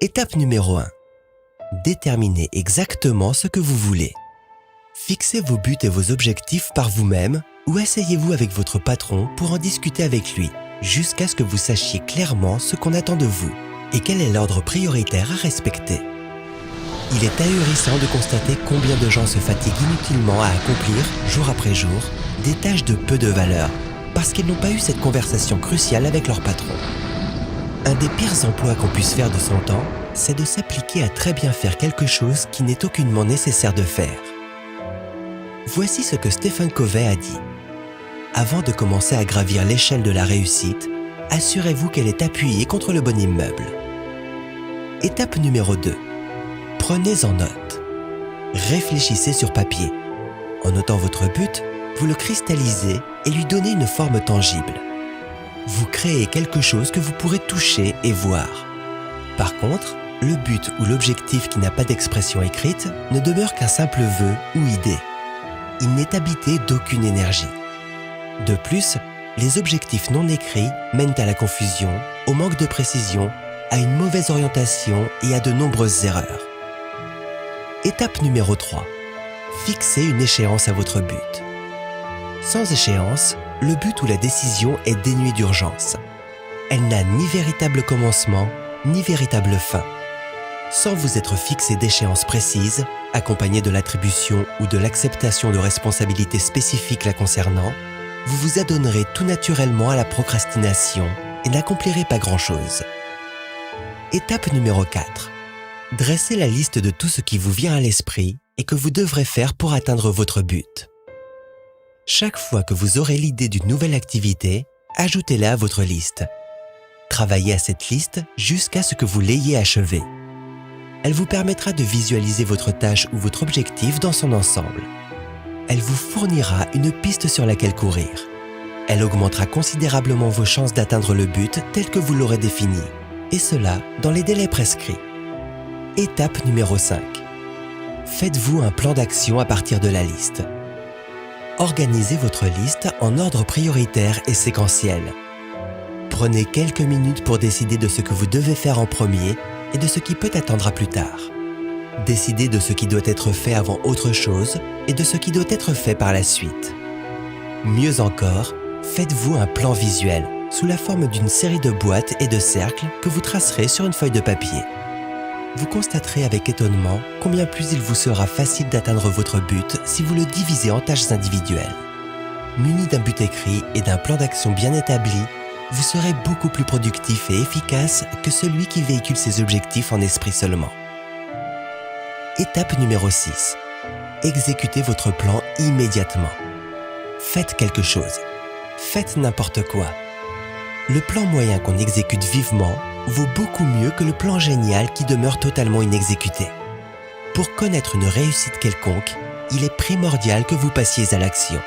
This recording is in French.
Étape numéro 1. Déterminez exactement ce que vous voulez. Fixez vos buts et vos objectifs par vous-même ou asseyez-vous avec votre patron pour en discuter avec lui, jusqu'à ce que vous sachiez clairement ce qu'on attend de vous et quel est l'ordre prioritaire à respecter. Il est ahurissant de constater combien de gens se fatiguent inutilement à accomplir, jour après jour, des tâches de peu de valeur, parce qu'ils n'ont pas eu cette conversation cruciale avec leur patron. Un des pires emplois qu'on puisse faire de son temps, c'est de s'appliquer à très bien faire quelque chose qui n'est aucunement nécessaire de faire. Voici ce que Stephen Covey a dit. Avant de commencer à gravir l'échelle de la réussite, assurez-vous qu'elle est appuyée contre le bon immeuble. Étape numéro 2. Prenez en note. Réfléchissez sur papier. En notant votre but, vous le cristallisez et lui donnez une forme tangible. Vous créez quelque chose que vous pourrez toucher et voir. Par contre, le but ou l'objectif qui n'a pas d'expression écrite ne demeure qu'un simple vœu ou idée. Il n'est habité d'aucune énergie. De plus, les objectifs non écrits mènent à la confusion, au manque de précision, à une mauvaise orientation et à de nombreuses erreurs. Étape numéro 3. Fixez une échéance à votre but. Sans échéance, le but ou la décision est dénuée d'urgence. Elle n'a ni véritable commencement, ni véritable fin. Sans vous être fixé d'échéance précise, accompagnée de l'attribution ou de l'acceptation de responsabilités spécifiques la concernant, vous vous adonnerez tout naturellement à la procrastination et n'accomplirez pas grand-chose. Étape numéro 4. Dressez la liste de tout ce qui vous vient à l'esprit et que vous devrez faire pour atteindre votre but. Chaque fois que vous aurez l'idée d'une nouvelle activité, ajoutez-la à votre liste. Travaillez à cette liste jusqu'à ce que vous l'ayez achevée. Elle vous permettra de visualiser votre tâche ou votre objectif dans son ensemble. Elle vous fournira une piste sur laquelle courir. Elle augmentera considérablement vos chances d'atteindre le but tel que vous l'aurez défini, et cela dans les délais prescrits. Étape numéro 5. Faites-vous un plan d'action à partir de la liste. Organisez votre liste en ordre prioritaire et séquentiel. Prenez quelques minutes pour décider de ce que vous devez faire en premier et de ce qui peut attendre à plus tard. Décidez de ce qui doit être fait avant autre chose et de ce qui doit être fait par la suite. Mieux encore, faites-vous un plan visuel sous la forme d'une série de boîtes et de cercles que vous tracerez sur une feuille de papier. Vous constaterez avec étonnement combien plus il vous sera facile d'atteindre votre but si vous le divisez en tâches individuelles. Muni d'un but écrit et d'un plan d'action bien établi, vous serez beaucoup plus productif et efficace que celui qui véhicule ses objectifs en esprit seulement. Étape numéro 6. Exécutez votre plan immédiatement. Faites quelque chose. Faites n'importe quoi. Le plan moyen qu'on exécute vivement vaut beaucoup mieux que le plan génial qui demeure totalement inexécuté. Pour connaître une réussite quelconque, il est primordial que vous passiez à l'action.